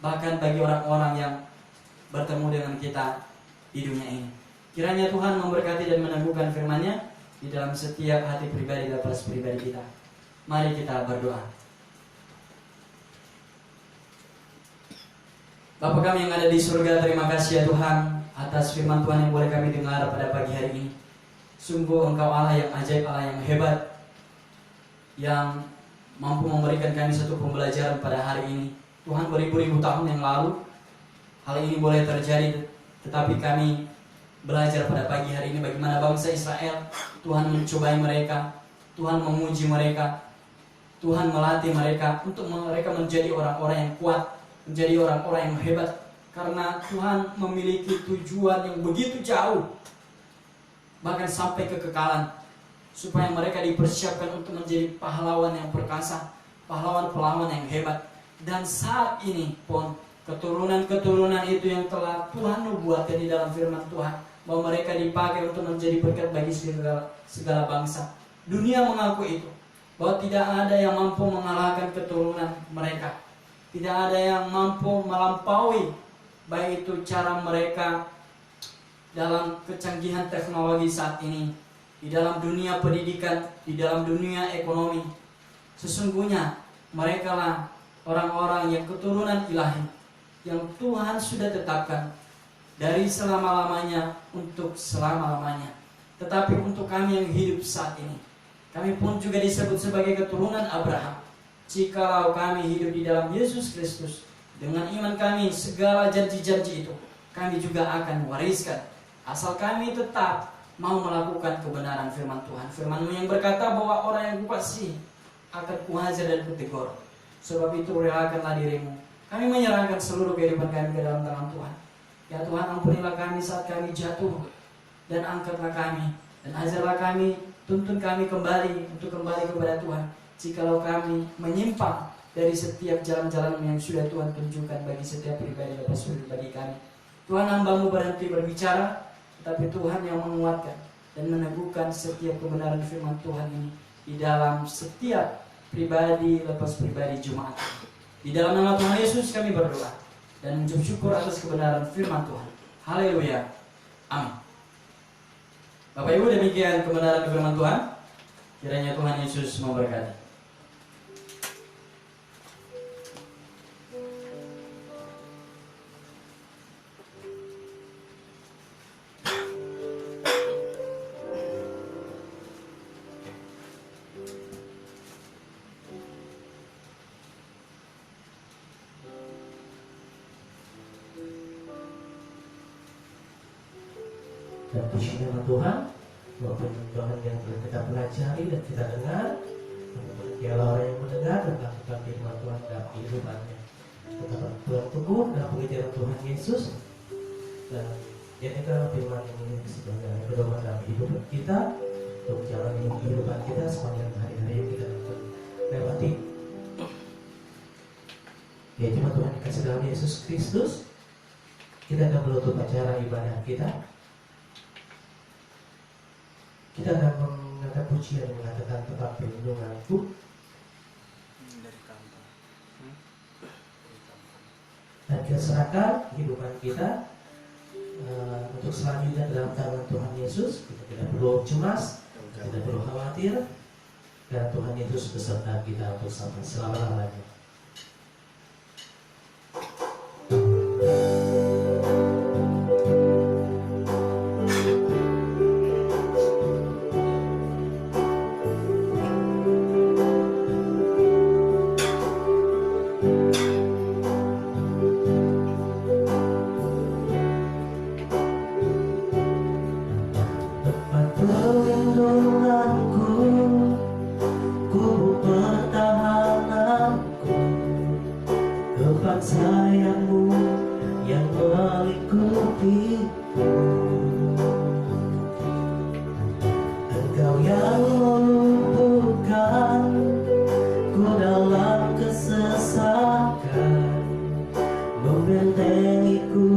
bahkan bagi orang-orang yang bertemu dengan kita di dunia ini. Kiranya Tuhan memberkati dan meneguhkan firman-Nya di dalam setiap hati pribadi dan pribadi kita. Mari kita berdoa. Bapa kami yang ada di surga, terima kasih ya Tuhan atas firman Tuhan yang boleh kami dengar pada pagi hari ini. Sungguh Engkau Allah yang ajaib, Allah yang hebat, yang mampu memberikan kami satu pembelajaran pada hari ini. Tuhan, beribu-ribu tahun yang lalu hal ini boleh terjadi, tetapi kami belajar pada pagi hari ini bagaimana bangsa Israel, Tuhan mencobai mereka, Tuhan menguji mereka, Tuhan melatih mereka untuk mereka menjadi orang-orang yang kuat, menjadi orang-orang yang hebat, karena Tuhan memiliki tujuan yang begitu jauh, bahkan sampai kekekalan, supaya mereka dipersiapkan untuk menjadi pahlawan yang perkasa, pahlawan-pahlawan yang hebat. Dan saat ini pun keturunan-keturunan itu yang telah Tuhan nubuatkan di dalam firman Tuhan, bahwa mereka dipakai untuk menjadi berkat bagi segala bangsa. Dunia mengaku itu, bahwa tidak ada yang mampu mengalahkan keturunan mereka. Tidak ada yang mampu melampaui, baik itu cara mereka dalam kecanggihan teknologi saat ini, di dalam dunia pendidikan, di dalam dunia ekonomi. Sesungguhnya mereka lah orang-orang yang keturunan ilahi, yang Tuhan sudah tetapkan dari selama-lamanya untuk selama-lamanya. Tetapi untuk kami yang hidup saat ini, kami pun juga disebut sebagai keturunan Abraham. Jikalau kami hidup di dalam Yesus Kristus, dengan iman kami segala janji-janji itu kami juga akan wariskan, asal kami tetap mau melakukan kebenaran firman Tuhan. Firman-Mu yang berkata bahwa orang yang kukasihi akan kuhajar dan kutegur. Sebab itu relakanlah dirimu. Kami menyerahkan seluruh kehidupan kami ke dalam tangan Tuhan. Ya Tuhan, ampunilah kami saat kami jatuh, dan angkatlah kami, dan ajarlah kami, tuntun kami kembali untuk kembali kepada Tuhan. Jikalau kami menyimpang dari setiap jalan-jalan yang sudah Tuhan tunjukkan bagi setiap pribadi lepas pribadi kami. Tuhan, hamba-Mu berhenti berbicara, tetapi Tuhan yang menguatkan dan meneguhkan setiap kebenaran firman Tuhan ini di dalam setiap pribadi lepas pribadi Jumat. Di dalam nama Tuhan Yesus kami berdoa dan mengucap syukur atas kebenaran firman Tuhan. Haleluya. Amin. Bapak Ibu, demikian kebenaran firman Tuhan. Kiranya Tuhan Yesus memberkati. Dan puji nama Tuhan, walaupun Tuhan yang telah kita pelajari dan kita dengar, dialah orang yang mendengar dan melakukan firman Tuhan dalam kehidupannya. Tetap Tuhan teguh dalam pengajaran Tuhan Yesus, dan jadikan firman ini sebagai pedoman dalam kehidupan kita untuk menjalani kehidupan kita sepanjang hari-hari yang kita akan lewati. Ya, cuma Tuhan dikasih dalam Yesus Kristus, kita akan menutup acara ibadah kita. Kita akan mengangkat pujian yang mengatakan tempat perlindunganku. Dan kita serahkan kehidupan kita untuk selanjutnya dalam tangan Tuhan Yesus. Kita tidak perlu cemas, tidak perlu khawatir, karena Tuhan Yesus beserta kita untuk sampai selama-lamanya. Sayangmu yang melingkupiku, Engkau yang melumpuhkan ku dalam kesesakan, membentengiku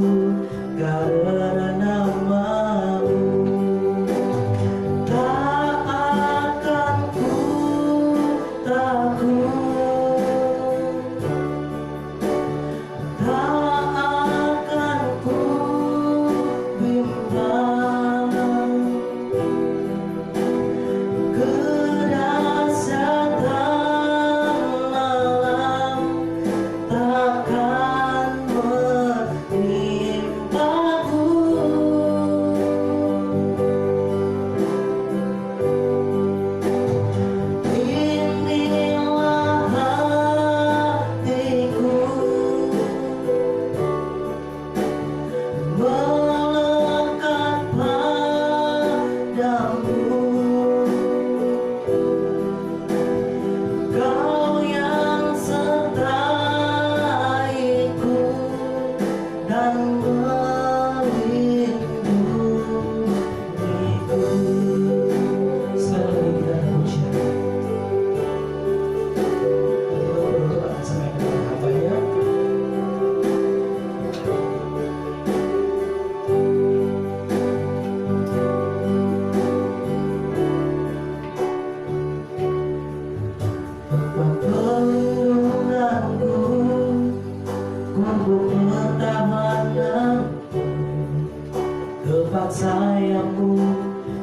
karena nama-Mu. Tak akan ku takut, tempat sayangmu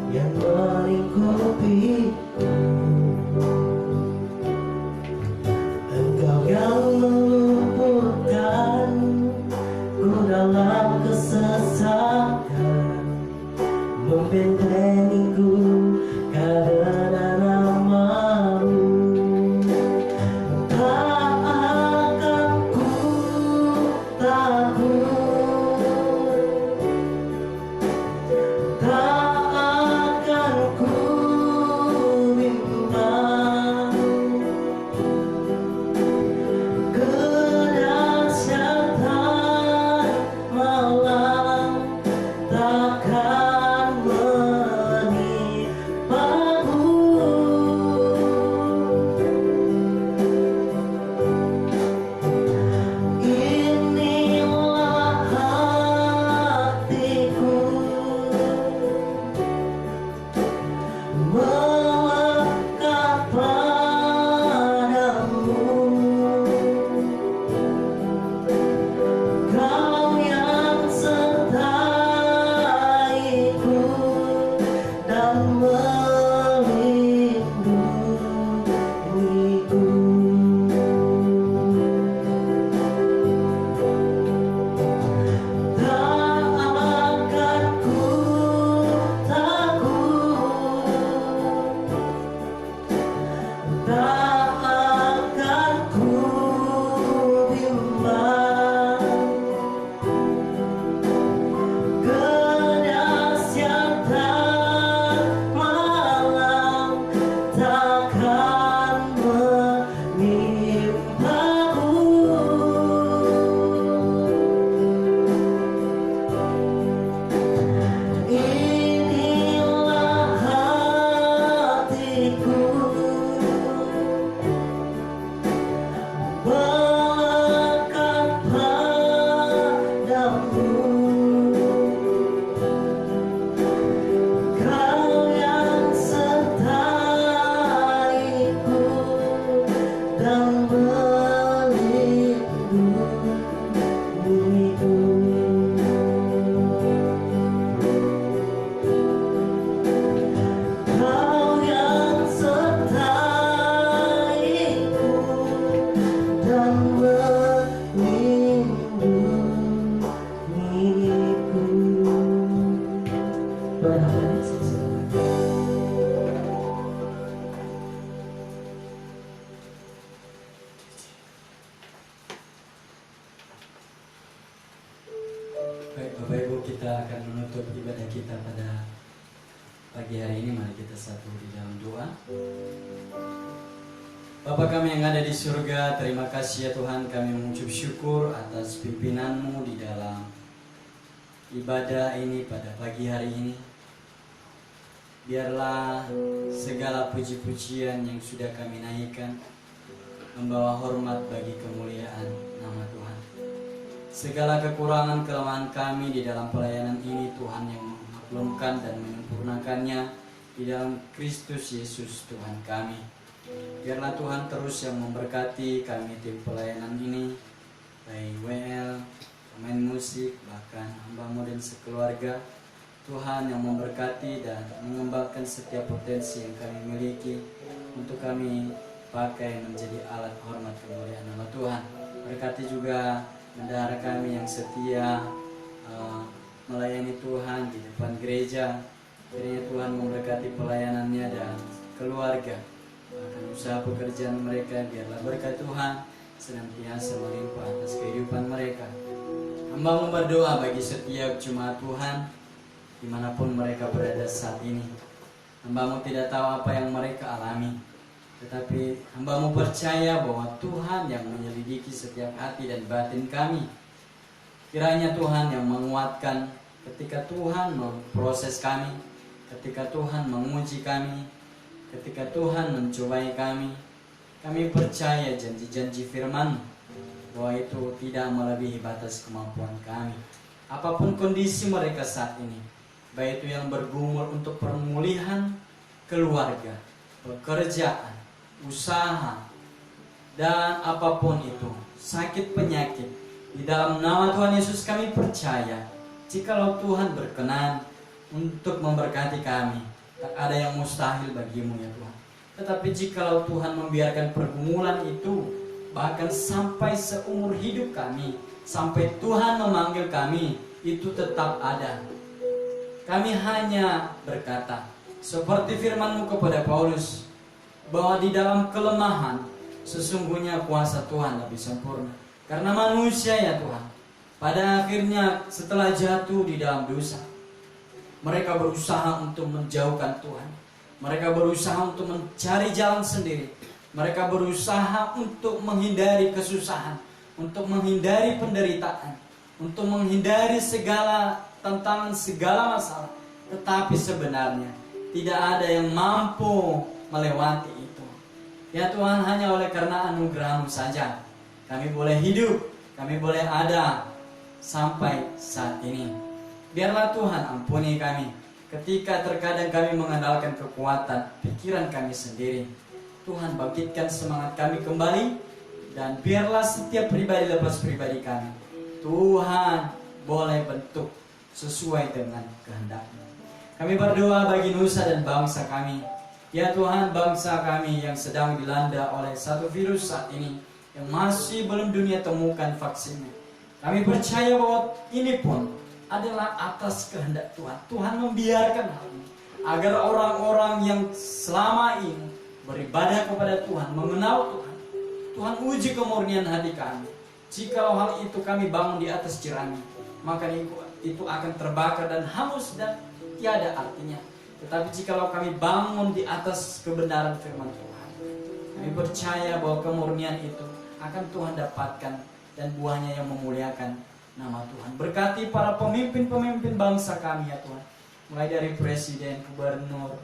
yang melingkupiku, Engkau yang melumpuhkan ku dalam kesesakan, membentengiku karena nama-Mu. Tak akan ku takut, Baik, Bapak Ibu, kita akan menutup ibadah kita pada pagi hari ini. Mari kita satu di dalam doa. Bapa kami yang ada di surga, terima kasih ya Tuhan, kami mengucap syukur atas pimpinanmu di dalam ibadah ini pada pagi hari ini. Biarlah segala puji-pujian yang sudah kami naikkan membawa hormat bagi kemuliaan nama Tuhan. Segala kekurangan kelemahan kami di dalam pelayanan ini Tuhan yang memaklumkan dan menyempurnakannya di dalam Kristus Yesus Tuhan kami. Biarlah Tuhan terus yang memberkati kami tim pelayanan ini, baik WL, pemain musik, bahkan hamba-Mu dan sekeluarga. Tuhan yang memberkati dan mengembangkan setiap potensi yang kami miliki untuk kami pakai menjadi alat hormat kemuliaan nama Tuhan. Berkati juga bendahara kami yang setia melayani Tuhan di depan gereja. Kiranya Tuhan memberkati pelayanannya dan keluarga, bahkan usaha pekerjaan mereka. Biarlah berkat Tuhan senantiasa melimpah atas kehidupan mereka. Hamba-Mu berdoa bagi setiap jemaat Tuhan dimanapun mereka berada saat ini. Hamba-Mu tidak tahu apa yang mereka alami, tetapi hamba-Mu percaya bahwa Tuhan yang menyelidiki setiap hati dan batin kami. Kiranya Tuhan yang menguatkan ketika Tuhan memproses kami, ketika Tuhan menguji kami, ketika Tuhan mencobai kami. Kami percaya janji-janji firman bahwa itu tidak melebihi batas kemampuan kami. Apapun kondisi mereka saat ini, baik itu yang bergumul untuk pemulihan keluarga, pekerjaan, usaha, dan apapun itu, sakit penyakit, di dalam nama Tuhan Yesus kami percaya, jikalau Tuhan berkenan untuk memberkati kami, tak ada yang mustahil bagi-Mu ya Tuhan. Tetapi jikalau Tuhan membiarkan pergumulan itu bahkan sampai seumur hidup kami, sampai Tuhan memanggil kami, itu tetap ada. Kami hanya berkata seperti firman-Mu kepada Paulus, bahwa di dalam kelemahan sesungguhnya kuasa Tuhan lebih sempurna. Karena manusia ya Tuhan, pada akhirnya setelah jatuh di dalam dosa, mereka berusaha untuk menjauhkan Tuhan. Mereka berusaha untuk mencari jalan sendiri. Mereka berusaha untuk menghindari kesusahan, untuk menghindari penderitaan, untuk menghindari segala tantangan, segala masalah. Tetapi sebenarnya tidak ada yang mampu melewati itu. Ya Tuhan, hanya oleh karena anugerah-Mu saja kami boleh hidup, kami boleh ada sampai saat ini. Biarlah Tuhan ampuni kami ketika terkadang kami mengandalkan kekuatan pikiran kami sendiri. Tuhan bangkitkan semangat kami kembali, dan biarlah setiap pribadi lepas pribadi kami Tuhan boleh bentuk sesuai dengan kehendak-Mu. Kami berdoa bagi nusa dan bangsa kami. Ya Tuhan, bangsa kami yang sedang dilanda oleh satu virus saat ini, yang masih belum dunia temukan vaksinnya. Kami percaya bahwa ini pun adalah atas kehendak Tuhan. Tuhan membiarkan hal ini agar orang-orang yang selama ini beribadah kepada Tuhan, mengenal Tuhan, Tuhan uji kemurnian hati kami. Jika hal itu kami bangun di atas jerami, maka itu akan terbakar dan hangus dan tiada artinya. Tetapi jikalau kami bangun di atas kebenaran firman Tuhan, kami percaya bahwa kemurnian itu akan Tuhan dapatkan, dan buahnya yang memuliakan nama Tuhan. Berkati para pemimpin-pemimpin bangsa kami ya Tuhan, mulai dari presiden, gubernur,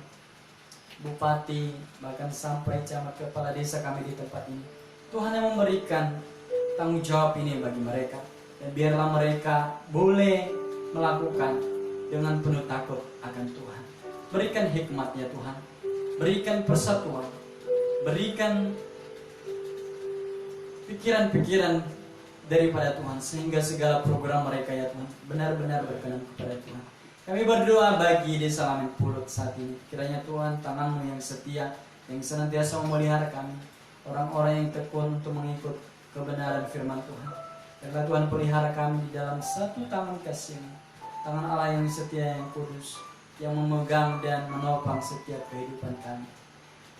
bupati, bahkan sampai camat, kepala desa kami di tempat ini. Tuhan yang memberikan tanggung jawab ini bagi mereka, dan biarlah mereka boleh melakukan dengan penuh takut akan Tuhan. Berikan hikmat ya Tuhan, berikan persatuan, berikan pikiran-pikiran daripada Tuhan, sehingga segala program mereka ya Tuhan benar-benar berkenan kepada Tuhan. Kami berdoa bagi Desa Lamen Pulut saat ini. Kiranya Tuhan, tangan-Mu yang setia, yang senantiasa memelihara kami, orang-orang yang tekun untuk mengikut kebenaran firman Tuhan. Biarlah Tuhan pelihara kami di dalam satu tangan kasih-Mu, tangan Allah yang setia, yang kudus, yang memegang dan menopang setiap kehidupan kami.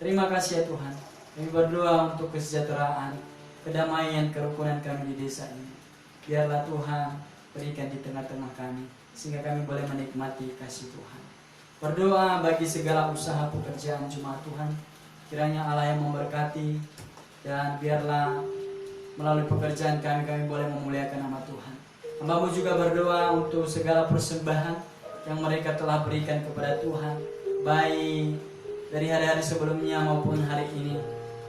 Terima kasih ya Tuhan. Kami berdoa untuk kesejahteraan, kedamaian, kerukunan kami di desa ini. Biarlah Tuhan berikan di tengah-tengah kami, sehingga kami boleh menikmati kasih Tuhan. Berdoa bagi segala usaha pekerjaan jemaat Tuhan, kiranya Allah yang memberkati, dan biarlah melalui pekerjaan kami boleh memuliakan nama Tuhan. Hamba-Mu juga berdoa untuk segala persembahan yang mereka telah berikan kepada Tuhan, baik dari hari-hari sebelumnya maupun hari ini.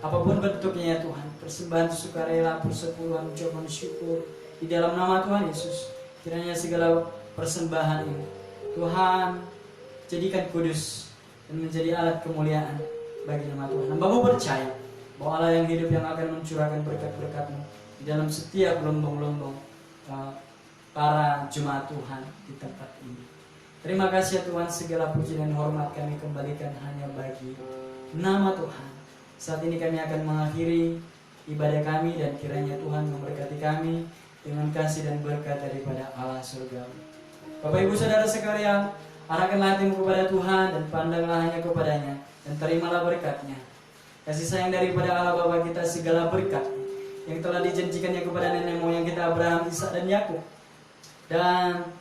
Apapun bentuknya ya Tuhan, persembahan sukarela, persepuluhan, ucapan syukur di dalam nama Tuhan Yesus. Kiranya segala persembahan ini Tuhan jadikan kudus dan menjadi alat kemuliaan bagi nama Tuhan. Hamba-Mu percaya bahwa Allah yang hidup yang akan mencurahkan berkat-berkat-Mu di dalam setiap gelombang-gelombang para jemaat Tuhan di tempat ini. Terima kasih ya Tuhan, segala puji dan hormat kami kembalikan hanya bagi nama Tuhan. Saat ini kami akan mengakhiri ibadah kami, dan kiranya Tuhan memberkati kami dengan kasih dan berkat daripada Allah surgawi. Bapak Ibu Saudara sekalian, arahkanlah hatimu kepada Tuhan dan pandanglah hanya kepadanya, dan terimalah berkatnya. Kasih sayang daripada Allah Bapa kita, segala berkat yang telah dijanjikannya kepada nenek moyang kita Abraham, Ishak dan Yakub, dan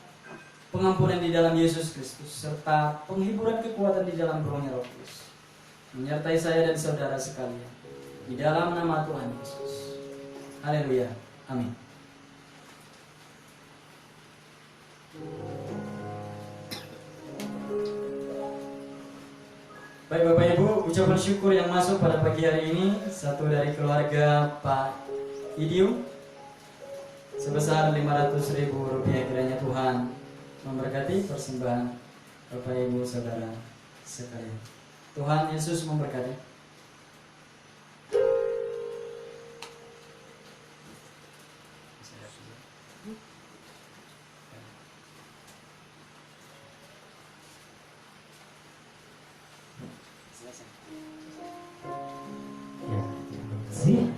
pengampunan di dalam Yesus Kristus, serta penghiburan kekuatan di dalam Roh-Nya Roh Kudus menyertai saya dan saudara sekalian di dalam nama Tuhan Yesus. Haleluya. Amin. Baik Bapak Ibu, ucapan syukur yang masuk pada pagi hari ini, satu dari keluarga Pak Idiu sebesar Rp500.000. Kiranya Tuhan memberkati persembahan Bapak Ibu Saudara sekalian. Tuhan Yesus memberkati. Ya, terima kasih.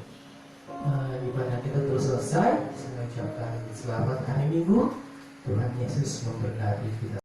Ibadah kita terus selesai. Saya ucapkan selamat hari Minggu. Tuhan Yesus memberkati kita.